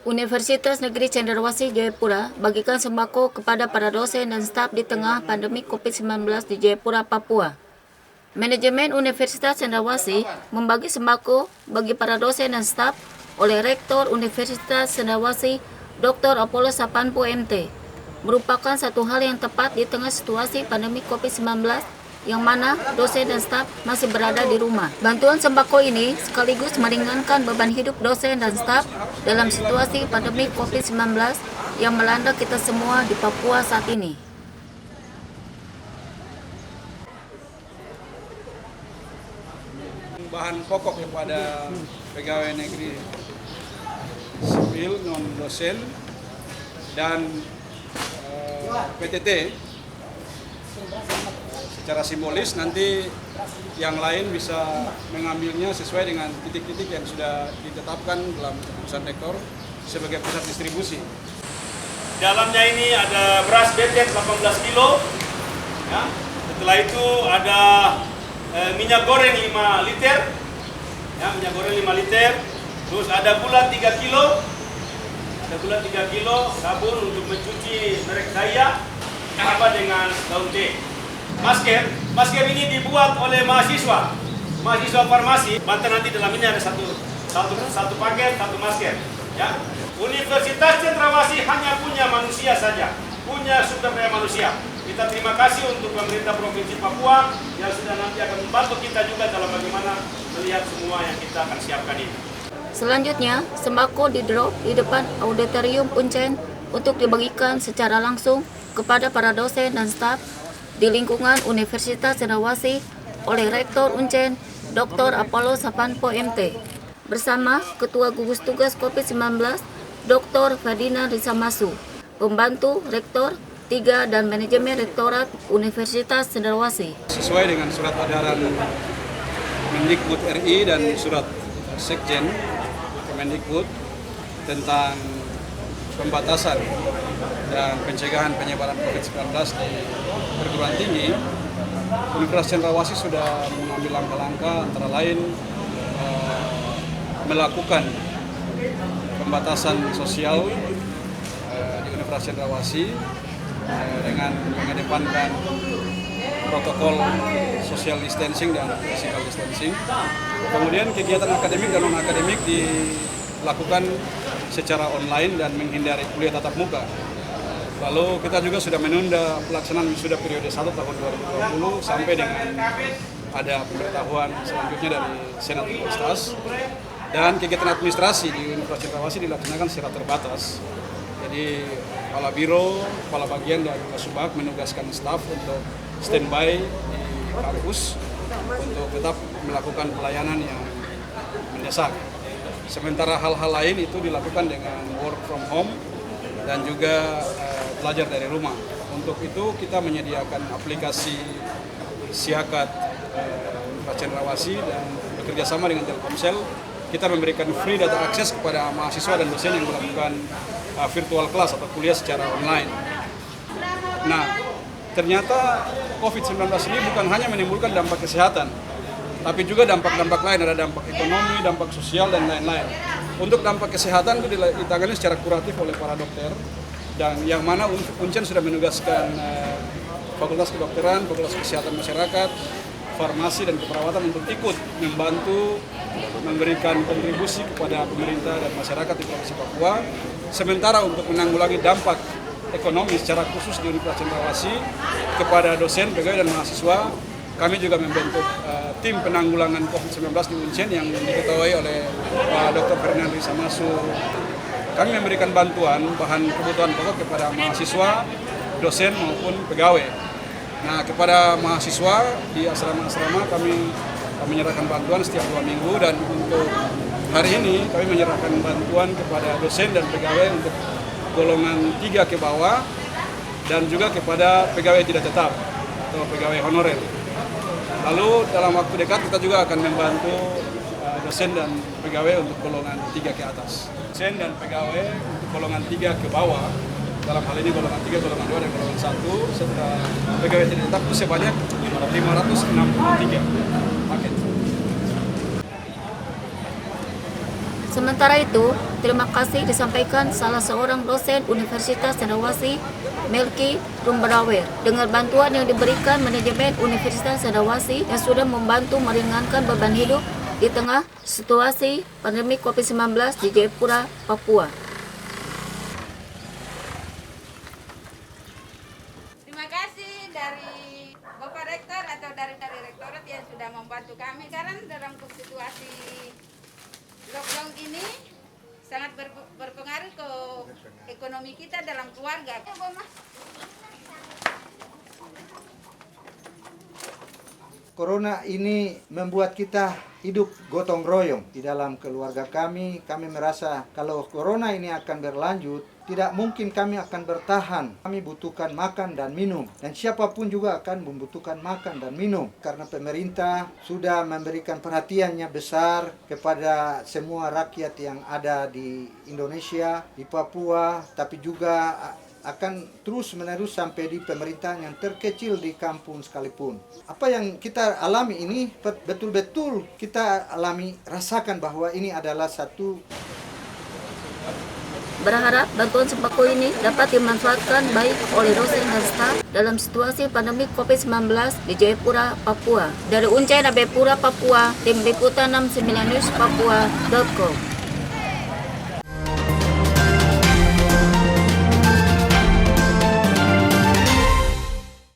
Universitas Negeri Cendrawasih Jayapura bagikan sembako kepada para dosen dan staf di tengah pandemi COVID-19 di Jayapura, Papua. Manajemen Universitas Cendrawasih membagi sembako bagi para dosen dan staf oleh Rektor Universitas Cendrawasih Dr. Apollo Sapanpo MT. Merupakan satu hal yang tepat di tengah situasi pandemi COVID-19 yang mana dosen dan staf masih berada di rumah. Bantuan sembako ini sekaligus meringankan beban hidup dosen dan staf dalam situasi pandemi COVID-19 yang melanda kita semua di Papua saat ini. Bahan pokok kepada pegawai negeri sipil non dosen dan PTT secara simbolis, nanti yang lain bisa mengambilnya sesuai dengan titik-titik yang sudah ditetapkan dalam keputusan rektor sebagai pusat distribusi. Dalamnya ini ada beras betet 18 kilo, ya. Setelah itu ada minyak goreng 5 liter, ya, minyak goreng 5 liter, terus ada gula 3 kilo, sabun untuk mencuci merek saya, apa dengan daun teh. Masker ini dibuat oleh mahasiswa farmasi. Banten nanti dalam ini ada satu paket, satu masker. Ya. Universitas Cendrawasih hanya punya manusia saja, punya sumber daya manusia. Kita terima kasih untuk pemerintah Provinsi Papua yang sudah nanti akan membantu kita juga dalam bagaimana melihat semua yang kita akan siapkan ini. Selanjutnya, sembako didrop di depan auditorium Uncen untuk dibagikan secara langsung kepada para dosen dan staf di lingkungan Universitas Cendrawasih oleh Rektor Uncen Dr. Apollo Sapanpo MT bersama Ketua Gugus Tugas COVID-19 Dr. Ferdinand Risamasu, pembantu Rektor 3 dan Manajemen Rektorat Universitas Cendrawasih. Sesuai dengan surat edaran Mendikbud RI dan surat Sekjen Kemendikbud tentang pembatasan dan pencegahan penyebaran COVID-19 di perguruan tinggi, Universitas Cendrawasih sudah mengambil langkah-langkah antara lain melakukan pembatasan sosial di Universitas Cendrawasih dengan mengedepankan protokol social distancing dan physical distancing. Kemudian kegiatan akademik dan non-akademik dilakukan secara online dan menghindari kuliah tatap muka. Lalu kita juga sudah menunda pelaksanaan wisuda periode 1 tahun 2020 sampai dengan ada pemberitahuan selanjutnya dari Senat Universitas. Dan kegiatan administrasi di Universitas Cendrawasih dilaksanakan secara terbatas. Jadi kepala biro, kepala bagian dan Kasubag menugaskan staf untuk standby di kampus untuk tetap melakukan pelayanan yang mendesak. Sementara hal-hal lain itu dilakukan dengan work from home dan juga belajar dari rumah. Untuk itu kita menyediakan aplikasi Siakat Universitas Cendrawasih dan bekerjasama dengan Telkomsel. Kita memberikan free data akses kepada mahasiswa dan dosen yang melakukan virtual class atau kuliah secara online. Nah, ternyata COVID-19 ini bukan hanya menimbulkan dampak kesehatan, tapi juga dampak-dampak lain, ada dampak ekonomi, dampak sosial, dan lain-lain. Untuk dampak kesehatan itu ditangani secara kuratif oleh para dokter, dan yang mana Uncen sudah menugaskan Fakultas Kedokteran, Fakultas Kesehatan Masyarakat, Farmasi, dan Keperawatan untuk ikut membantu memberikan kontribusi kepada pemerintah dan masyarakat di Provinsi Papua. Sementara untuk menanggulangi dampak ekonomi secara khusus di Universitas Cendrawasih kepada dosen, pegawai, dan mahasiswa, kami juga membentuk tim penanggulangan COVID-19 di Uncen yang diketuai oleh Dr. Ferdinand Risamasu. Kami memberikan bantuan bahan kebutuhan pokok kepada mahasiswa, dosen maupun pegawai. Nah, kepada mahasiswa di asrama-asrama kami menyerahkan bantuan setiap 2 minggu, dan untuk hari ini kami menyerahkan bantuan kepada dosen dan pegawai untuk golongan 3 ke bawah dan juga kepada pegawai tidak tetap atau pegawai honorer. Lalu dalam waktu dekat kita juga akan membantu dosen dan pegawai untuk golongan 3 ke atas. Dosen dan pegawai untuk golongan 3 ke bawah, dalam hal ini golongan 3, golongan 2, dan golongan 1, serta pegawai tidak tetap itu sebanyak 563 paket. Sementara itu, terima kasih disampaikan salah seorang dosen Universitas Cendrawasih, Melki Rumberawer, dengan bantuan yang diberikan manajemen Universitas Cendrawasih yang sudah membantu meringankan beban hidup di tengah situasi pandemi COVID-19 di Jayapura, Papua. Terima kasih dari Bapak Rektor atau dari Rektorat yang sudah membantu kami karena dalam situasi lockdown ini sangat berpengaruh ke ekonomi kita dalam keluarga. Corona ini membuat kita hidup gotong royong di dalam keluarga kami. Kami merasa kalau corona ini akan berlanjut, tidak mungkin kami akan bertahan. Kami butuhkan makan dan minum. Dan siapapun juga akan membutuhkan makan dan minum. Karena pemerintah sudah memberikan perhatiannya besar kepada semua rakyat yang ada di Indonesia, di Papua, tapi juga akan terus-menerus sampai di pemerintahan yang terkecil di kampung sekalipun. Apa yang kita alami ini betul-betul kita alami, rasakan bahwa ini adalah satu. Berharap bantuan sembako ini dapat dimanfaatkan baik oleh dosen dan staf dalam situasi pandemi COVID-19 di Jayapura, Papua. Dari Uncai Nabepura, Papua, Tim Liputan 69 News Papua.com.